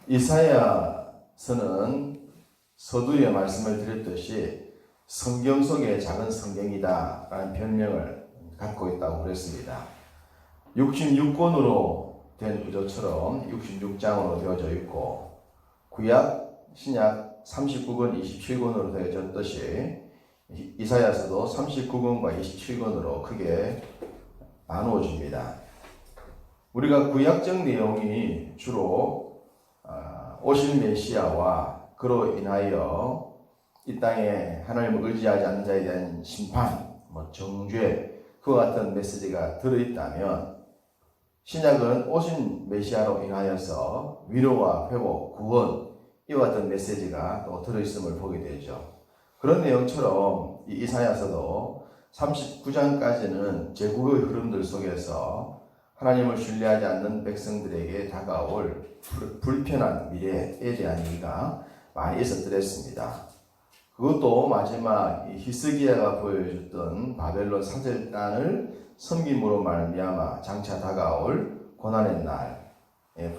이사야서는 서두에 말씀을 드렸듯이 성경 속의 작은 성경이다 라는 별명을 갖고 있다고 그랬습니다. 66권으로 된 구조처럼 66장으로 되어져 있고 구약, 신약 39권, 27권으로 되어졌듯이 이사야서도 39권과 27권으로 크게 나누어집니다. 우리가 구약적 내용이 주로 오실 메시아와 그로 인하여 이 땅에 하나님을 의지하지 않는 자에 대한 심판, 정죄, 그와 같은 메시지가 들어있다면 신약은 오신 메시아로 인하여서 위로와 회복, 구원, 이와 같은 메시지가 또 들어있음을 보게 되죠. 그런 내용처럼 이 이사야서도 39장까지는 제국의 흐름들 속에서 하나님을 신뢰하지 않는 백성들에게 다가올 불편한 미래에 대한 얘기가 많이 있었더랬습니다. 그것도 마지막 히스기야가 보여줬던 바벨론 사절단을 섬김으로 말미암아 장차 다가올 고난의 날,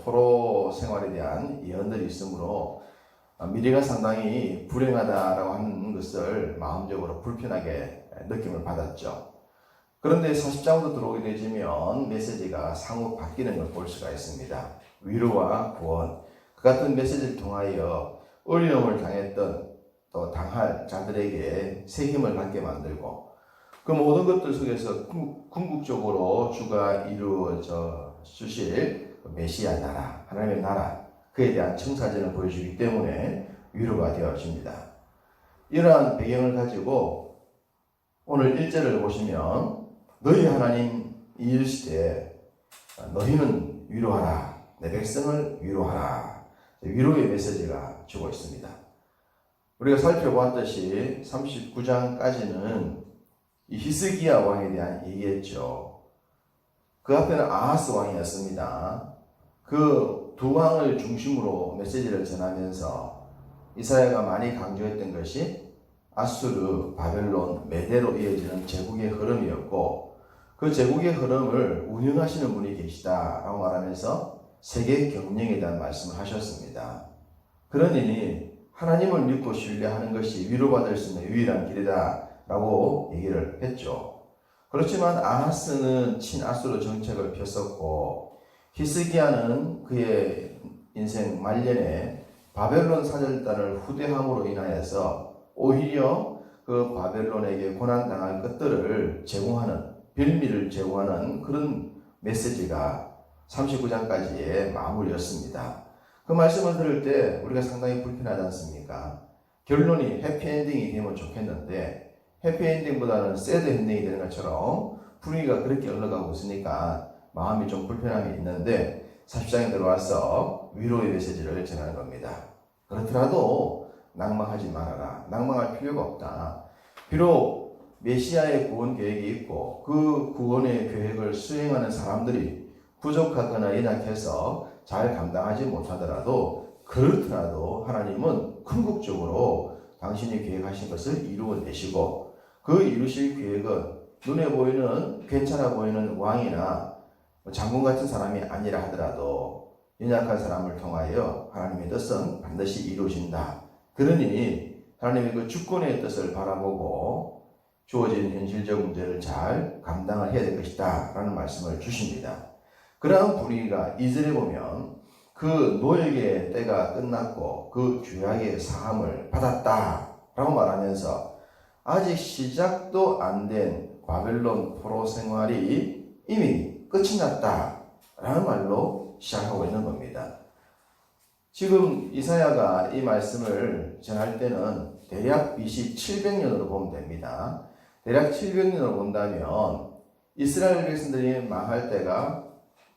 포로 생활에 대한 예언들이 있으므로 미래가 상당히 불행하다라고 하는 것을 마음적으로 불편하게 느낌을 받았죠. 그런데 40장으로 들어오게 되면 메시지가 상호 바뀌는 걸 볼 수가 있습니다. 위로와 구원, 그 같은 메시지를 통하여 어려움을 당했던 또 당할 자들에게 새 힘을 갖게 만들고 그 모든 것들 속에서 궁극적으로 주가 이루어져 주실 메시아 나라, 하나님의 나라, 그에 대한 청사진을 보여주기 때문에 위로가 되어집니다. 이러한 배경을 가지고 오늘 1절을 보시면 너희 하나님 이르시되 너희는 위로하라, 내 백성을 위로하라, 위로의 메시지가 주고 있습니다. 우리가 살펴보았듯이 39장까지는 이 히스기야 왕에 대한 얘기였죠. 그 앞에는 아하스 왕이었습니다. 그 두 왕을 중심으로 메시지를 전하면서 이사야가 많이 강조했던 것이 아수르, 바벨론, 메대로 이어지는 제국의 흐름이었고 그 제국의 흐름을 운영하시는 분이 계시다라고 말하면서 세계 경영에 대한 말씀을 하셨습니다. 그러니 하나님을 믿고 신뢰하는 것이 위로받을 수 있는 유일한 길이다라고 얘기를 했죠. 그렇지만 아하스는 친아수르 정책을 폈었고 히스기야는 그의 인생 말년에 바벨론 사절단을 후대함으로 인하여서 오히려 그 바벨론에게 고난당할 것들을 제공하는, 빌미를 제공하는 그런 메시지가 39장까지의 마무리였습니다. 그 말씀을 들을 때 우리가 상당히 불편하지 않습니까? 결론이 해피엔딩이 되면 좋겠는데 해피엔딩보다는 새드 엔딩이 되는 것처럼 분위기가 그렇게 흘러가고 있으니까 마음이 좀 불편함이 있는데 40장에 들어와서 위로의 메시지를 전하는 겁니다. 그렇더라도 낭망하지 말아라. 낭망할 필요가 없다. 비록 메시아의 구원 계획이 있고 그 구원의 계획을 수행하는 사람들이 부족하거나 연약해서 잘 감당하지 못하더라도 그렇더라도 하나님은 궁극적으로 당신이 계획하신 것을 이루어내시고 그 이루실 계획은 눈에 보이는 괜찮아 보이는 왕이나 장군 같은 사람이 아니라 하더라도 연약한 사람을 통하여 하나님의 뜻은 반드시 이루어진다. 그러니 하나님의 그 주권의 뜻을 바라보고 주어진 현실적 문제를 잘 감당을 해야 될 것이다 라는 말씀을 주십니다. 그러한 분위기가 2절에 보면 그 노역의 때가 끝났고 그 죄악의 사함을 받았다 라고 말하면서 아직 시작도 안 된 바벨론 포로 생활이 이미 끝이 났다 라는 말로 시작하고 있는 겁니다. 지금 이사야가 이 말씀을 전할 때는 대략 BC 700년으로 보면 됩니다. 대략 700년으로 본다면 이스라엘 백성들이 망할 때가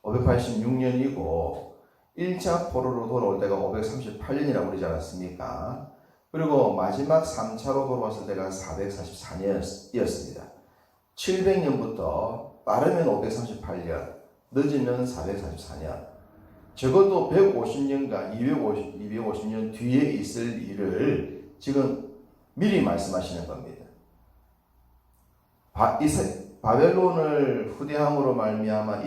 586년이고 1차 포로로 돌아올 때가 538년이라고 그러지 않았습니까? 그리고 마지막 3차로 돌아왔을 때가 444년이었습니다. 700년부터 빠르면 538년, 늦으면 444년. 적어도 150년간 250년 뒤에 있을 일을 지금 미리 말씀하시는 겁니다. 바벨론을 후대함으로 말미암아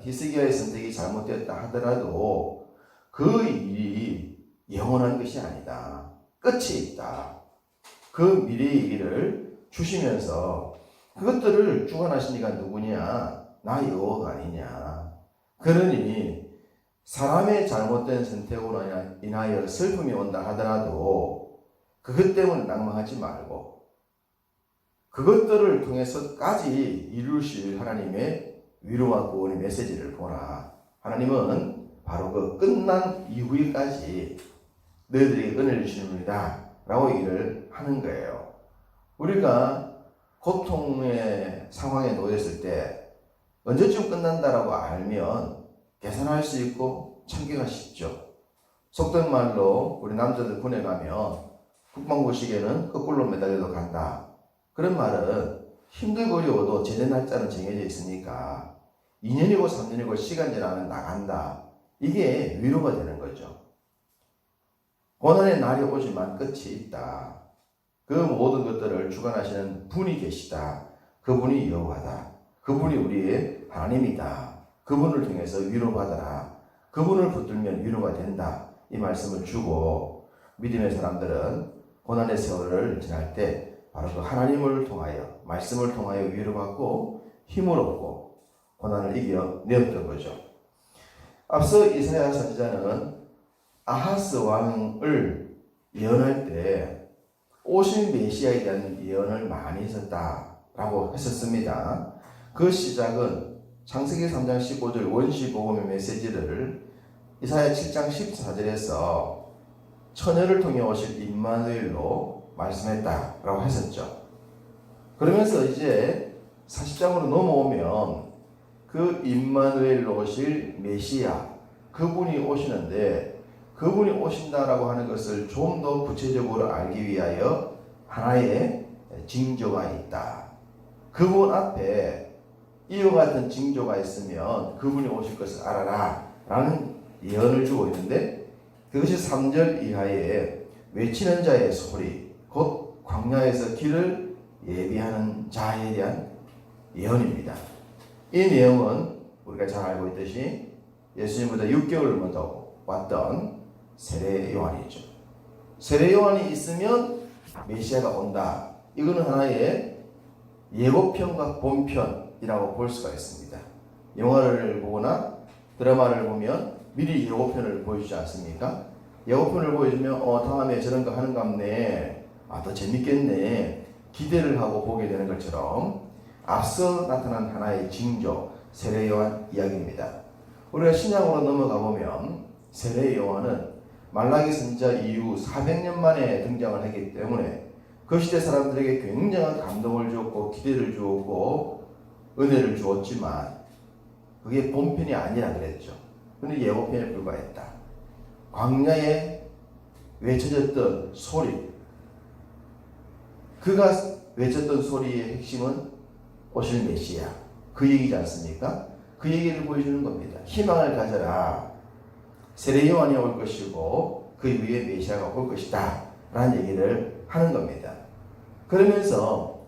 히스기야의 선택이 잘못되었다 하더라도 그 일이 영원한 것이 아니다. 끝이 있다. 그 미래의 일을 주시면서 그것들을 주관하신 이가 누구냐? 나 여호와가 아니냐. 그러니 사람의 잘못된 선택으로 인하여 슬픔이 온다 하더라도 그것 때문에 낭망하지 말고 그것들을 통해서까지 이루실 하나님의 위로와 구원의 메시지를 보라. 하나님은 바로 그 끝난 이후에까지 너희들에게 은혜를 주십니다 라고 얘기를 하는 거예요. 우리가 고통의 상황에 놓였을 때 언제쯤 끝난다라고 알면 계산할 수 있고 참기가 쉽죠. 속된 말로 우리 남자들 군에 가면 국방부 시계는 거꾸로 매달려도 간다. 그런 말은 힘들고 어려워도 제대 날짜는 정해져 있으니까 2년이고 3년이고 시간 지나면 나간다. 이게 위로가 되는 거죠. 고난의 날이 오지만 끝이 있다. 그 모든 것들을 주관하시는 분이 계시다. 그분이 여호와다. 그분이 우리의 하나님이다. 그분을 통해서 위로받아라. 그분을 붙들면 위로가 된다. 이 말씀을 주고 믿음의 사람들은 고난의 세월을 지날 때 바로 그 하나님을 통하여 말씀을 통하여 위로받고 힘을 얻고 고난을 이겨내었던 거죠. 앞서 이사야 선지자는 아하스 왕을 예언할 때 오실 메시아에 대한 예언을 많이 했었다라고 했었습니다. 그 시작은 창세기 3장 15절 원시복음의 메시지를 이사야 7장 14절에서 처녀를 통해 오실 임마누엘로 말씀했다라고 했었죠. 그러면서 이제 40장으로 넘어오면 그 임마누엘로 오실 메시아 그분이 오시는데 그분이 오신다라고 하는 것을 좀 더 구체적으로 알기 위하여 하나의 징조가 있다. 그분 앞에 이와 같은 징조가 있으면 그분이 오실 것을 알아라 라는 예언을 주고 있는데 그것이 3절 이하에 외치는 자의 소리 곧 광야에서 길을 예비하는 자에 대한 예언입니다. 이 내용은 우리가 잘 알고 있듯이 예수님보다 6개월 먼저 왔던 세례 요한이죠. 세례 요한이 있으면 메시아가 온다. 이거는 하나의 예고편과 본편이라고 볼 수가 있습니다. 영화를 보거나 드라마를 보면 미리 예고편을 보여주지 않습니까? 예고편을 보여주면 다음에 저런 거 하는 갑네. 더 재밌겠네. 기대를 하고 보게 되는 것처럼 앞서 나타난 하나의 징조 세례 요한 이야기입니다. 우리가 신약으로 넘어가 보면 세례 요한은 말라기 선지자 이후 400년 만에 등장을 했기 때문에 그 시대 사람들에게 굉장한 감동을 주었고 기대를 주었고 은혜를 주었지만 그게 본편이 아니라 그랬죠. 그는 예고편에 불과했다. 광야에 외쳐졌던 소리, 그가 외쳤던 소리의 핵심은 오실 메시아, 그 얘기지 않습니까? 그 얘기를 보여주는 겁니다. 희망을 가져라. 세례 요한이 올 것이고 그 위에 메시아가 올 것이다 라는 얘기를 하는 겁니다. 그러면서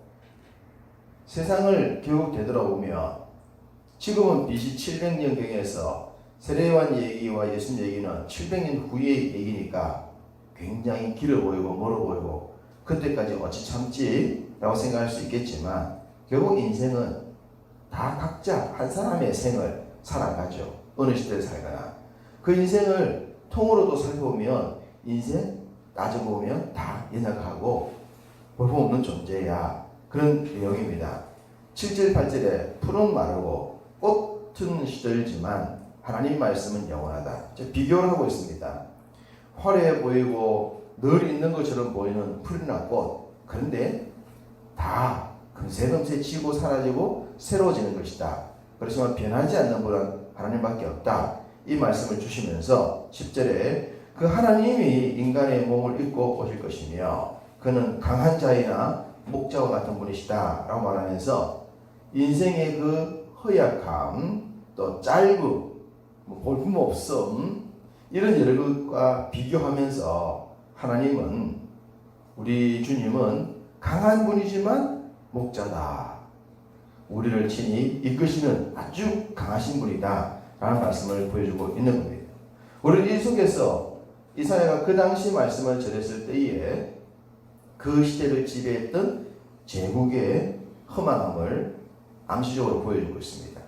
세상을 결국 되돌아보면 지금은 BC 700년경에서 세례 요한 얘기와 예수님 얘기는 700년 후의 얘기니까 굉장히 길어 보이고 멀어 보이고 그때까지 어찌 참지 라고 생각할 수 있겠지만 결국 인생은 다 각자 한 사람의 생을 살아가죠. 어느 시대를 살거나 그 인생을 통으로도 살펴보면 인생 따지고 보면 다 연약하고 볼품없는 존재야. 그런 내용입니다. 7절 8절에 푸른 마르고 꽃은 시들지만 하나님 말씀은 영원하다. 비교를 하고 있습니다. 화려해 보이고 늘 있는 것처럼 보이는 풀이나 꽃, 그런데 다 금세금세 지고 사라지고 새로워지는 것이다. 그렇지만 변하지 않는 분은 하나님밖에 없다. 이 말씀을 주시면서 10절에 그 하나님이 인간의 몸을 입고 오실 것이며 그는 강한 자이나 목자와 같은 분이시다 라고 말하면서 인생의 그 허약함, 또 짧음, 볼품없음 이런 여러 것과 비교하면서 하나님은, 우리 주님은 강한 분이지만 목자다. 우리를 친히 이끄시는 아주 강하신 분이다 라는 말씀을 보여주고 있는 겁니다. 우리 이 속에서 이사야가 그 당시 말씀을 전했을 때에 그 시대를 지배했던 제국의 험한함을 암시적으로 보여주고 있습니다.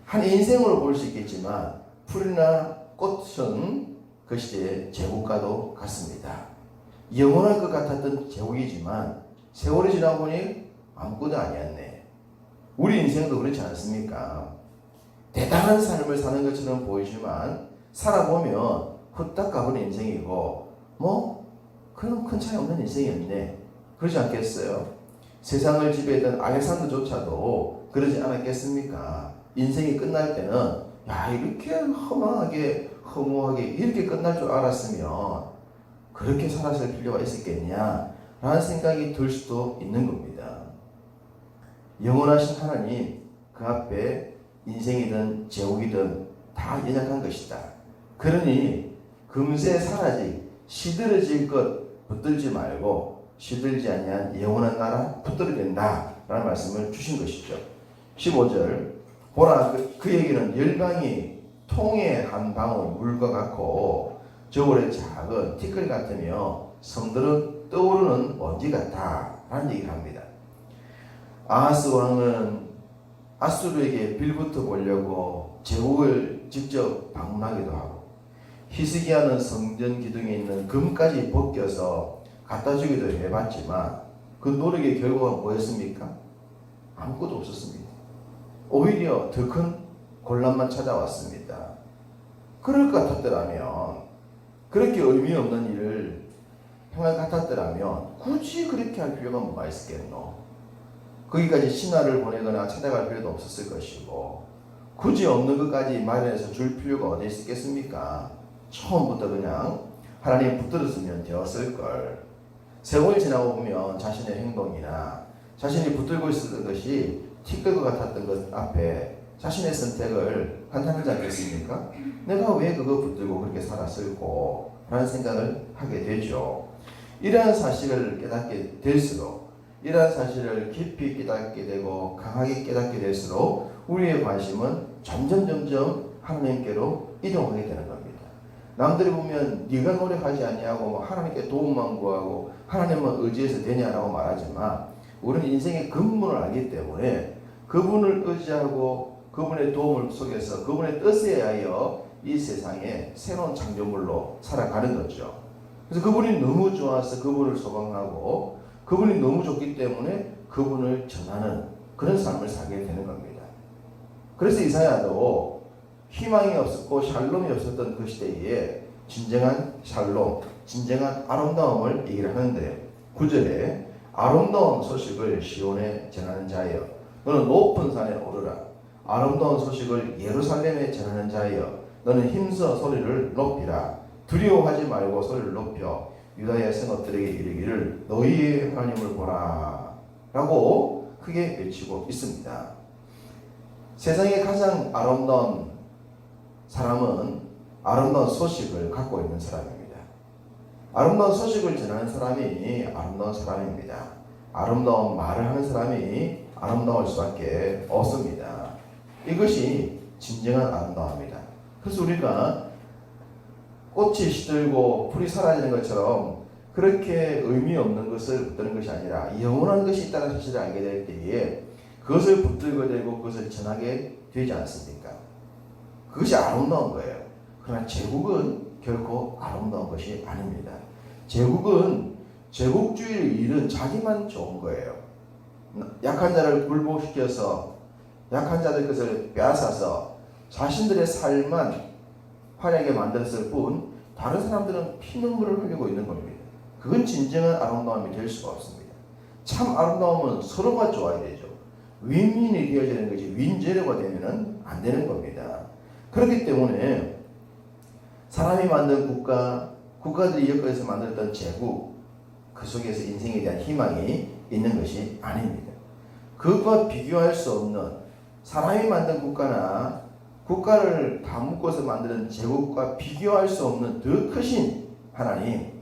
한 인생으로 볼 수 있겠지만 풀이나 꽃은 그 시대의 제국과도 같습니다. 영원할 것 같았던 제국이지만 세월이 지나 보니 아무것도 아니었네. 우리 인생도 그렇지 않습니까? 대단한 삶을 사는 것처럼 보이지만 살아보면 후딱 가버린 인생이고 그런 큰 차이 없는 인생이었네. 그러지 않겠어요? 세상을 지배했던 알렉산더조차도 그러지 않았겠습니까? 인생이 끝날 때는 이렇게 허망하게 허무하게 이렇게 끝날 줄 알았으면 그렇게 살았을 필요가 있었겠냐 라는 생각이 들 수도 있는 겁니다. 영원하신 하나님 그 앞에 인생이든 제국이든 다 연약한 것이다. 그러니 금세 사라질 시들어질 것 붙들지 말고 시들지 아니한 영원한 나라 붙들어야 된다 라는 말씀을 주신 것이죠. 15절 보라 그 얘기는 열강이 통의 한 방울 물과 같고 저울의 작은 티끌 같으며 섬들은 떠오르는 먼지 같다 라는 얘기를 합니다. 아하스 왕은 아수르에게 빌부터 보려고 제국을 직접 방문하기도 하고 히스기야는 성전 기둥에 있는 금까지 벗겨서 갖다 주기도 해봤지만 그 노력의 결과가 뭐였습니까? 아무것도 없었습니다. 오히려 더 큰 곤란만 찾아왔습니다. 그럴 것 같았더라면 그렇게 의미 없는 일을 행할 것 같았더라면 굳이 그렇게 할 필요가 뭐가 있었겠노? 거기까지 신하를 보내거나 찾아갈 필요도 없었을 것이고 굳이 없는 것까지 마련해서 줄 필요가 어디 있었겠습니까? 처음부터 그냥 하나님 붙들었으면 되었을걸. 세월이 지나고 보면 자신의 행동이나 자신이 붙들고 있었던 것이 티끌과 같았던 것 앞에 자신의 선택을 판단하지 않겠습니까? 내가 왜 그거 붙들고 그렇게 살았을까? 라는 생각을 하게 되죠. 이러한 사실을 깨닫게 될수록 이러한 사실을 깊이 깨닫게 되고 강하게 깨닫게 될수록 우리의 관심은 점점 하나님께로 이동하게 되는 겁니다. 남들이 보면 네가 노력하지 않냐고 하나님께 도움만 구하고 하나님만 의지해서 되냐라고 말하지만 우리는 인생의 근본을 알기 때문에 그분을 의지하고 그분의 도움을 속에서 그분의 뜻에 하여 이 세상에 새로운 창조물로 살아가는 거죠. 그래서 그분이 너무 좋아서 그분을 소망하고 그분이 너무 좋기 때문에 그분을 전하는 그런 삶을 살게 되는 겁니다. 그래서 이사야도 희망이 없었고 샬롬이 없었던 그 시대에 진정한 샬롬, 진정한 아름다움을 얘기를 하는데 9절에 아름다운 소식을 시온에 전하는 자여 너는 높은 산에 오르라. 아름다운 소식을 예루살렘에 전하는 자여 너는 힘써 소리를 높이라. 두려워하지 말고 소리를 높여 유다의 성읍들에게 이르기를 너희의 하나님을 보라 라고 크게 외치고 있습니다. 세상에 가장 아름다운 사람은 아름다운 소식을 갖고 있는 사람입니다. 아름다운 소식을 전하는 사람이 아름다운 사람입니다. 아름다운 말을 하는 사람이 아름다울 수밖에 없습니다. 이것이 진정한 아름다움입니다. 그래서 우리가 꽃이 시들고 풀이 사라지는 것처럼 그렇게 의미 없는 것을 붙드는 것이 아니라 영원한 것이 있다는 사실을 알게 될 때에 그것을 붙들게 되고 그것을 전하게 되지 않습니까? 그것이 아름다운 거예요. 그러나 제국은 결코 아름다운 것이 아닙니다. 제국은 제국주의를 잃은 자기만 좋은 거예요. 약한 자를 굴복시켜서 약한 자들 것을 빼앗아서 자신들의 삶만 화려하게 만들었을 뿐 다른 사람들은 피눈물을 흘리고 있는 겁니다. 그건 진정한 아름다움이 될 수가 없습니다. 참 아름다움은 서로가 좋아야 되죠. 윈윈이 되어지는 것이 윈제로가 되면 안 되는 겁니다. 그렇기 때문에 사람이 만든 국가들이 엮어서 만들었던 제국, 그 속에서 인생에 대한 희망이 있는 것이 아닙니다. 그것과 비교할 수 없는 사람이 만든 국가나 국가를 다 묶어서 만드는 제국과 비교할 수 없는 더 크신 하나님,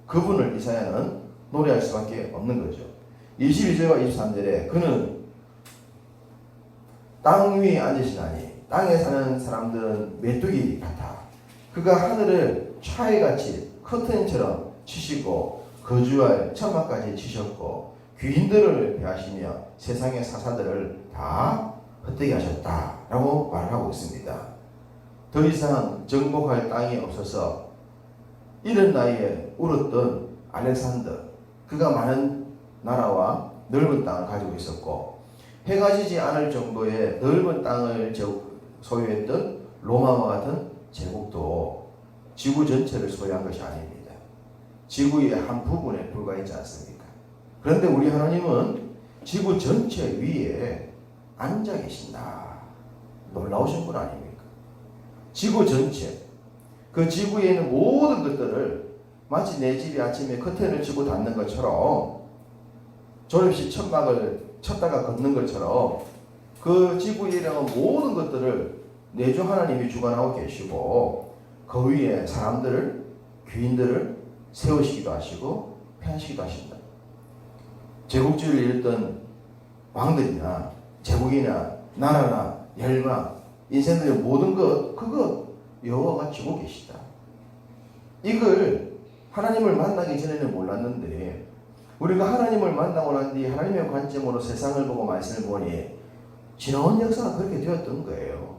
그분을 이사야는 노래할 수밖에 없는 거죠. 22절과 23절에 그는 땅 위에 앉으시나니 땅에 사는 사람들은 메뚜기 같아 그가 하늘을 차이같이 커튼처럼 치시고 거주할 천막까지 치셨고 귀인들을 배하시며 세상의 사사들을 다 헛되게 하셨다라고 말을 하고 있습니다. 더 이상 정복할 땅이 없어서 이른 나이에 울었던 알렉산더, 그가 많은 나라와 넓은 땅을 가지고 있었고 해가 지지 않을 정도의 넓은 땅을 소유했던 로마와 같은 제국도 지구 전체를 소유한 것이 아닙니다. 지구의 한 부분에 불과하지 않습니까? 그런데 우리 하나님은 지구 전체 위에 앉아 계신다. 놀라우신 분 아닙니까? 지구 전체, 그 지구에 있는 모든 것들을 마치 내 집이 아침에 커튼을 치고 닫는 것처럼 졸업식 천막을 쳤다가 걷는 것처럼 그 지구에 있는 모든 것들을 내주 하나님이 주관하고 계시고 그 위에 사람들을, 귀인들을 세우시기도 하시고 편하시기도 하신다. 제국주의를 이뤘던 왕들이나 제국이나 나라나 열방, 인생들의 모든 것, 그거 여호와가 주고 계시다. 이걸 하나님을 만나기 전에는 몰랐는데 우리가 하나님을 만나고 난 뒤 하나님의 관점으로 세상을 보고 말씀을 보니 지나온 역사가 그렇게 되었던 거예요.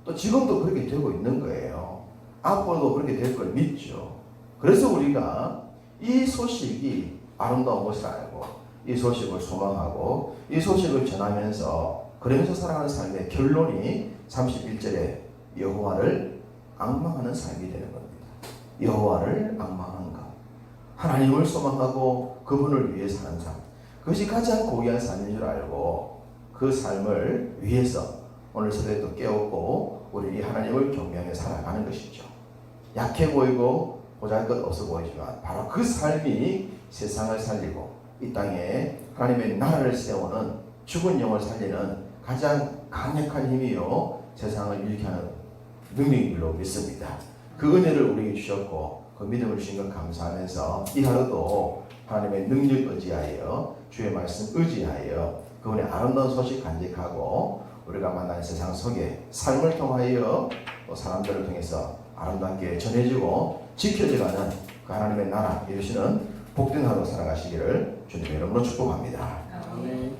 또 지금도 그렇게 되고 있는 거예요. 앞으로도 그렇게 될 걸 믿죠. 그래서 우리가 이 소식이 아름다운 것을 알고 이 소식을 소망하고 이 소식을 전하면서 그러면서 살아가는 삶의 결론이 31절에 여호와를 앙망하는 삶이 되는 겁니다. 여호와를 앙망한가? 하나님을 소망하고 그분을 위해 사는 삶. 그것이 가장 고귀한 삶인 줄 알고 그 삶을 위해서 오늘 서대도 깨웠고 우리 하나님을 경배하며 살아가는 것이죠. 약해 보이고 보잘것 없어 보이지만 바로 그 삶이 세상을 살리고 이 땅에 하나님의 나라를 세우는 죽은 영을 살리는 가장 강력한 힘이요 세상을 일으키게 하는 능력인 줄로 믿습니다. 그 은혜를 우리에게 주셨고 그 믿음을 주신 것 감사하면서 이 하루도 하나님의 능력 의지하여 주의 말씀 의지하여 그분의 아름다운 소식 간직하고 우리가 만나는 세상 속에 삶을 통하여 또 사람들을 통해서 아름답게 전해지고 지켜져가는 그 하나님의 나라 이루시는 복된 하루 살아가시기를 주님의 이름으로 축복합니다. 아멘.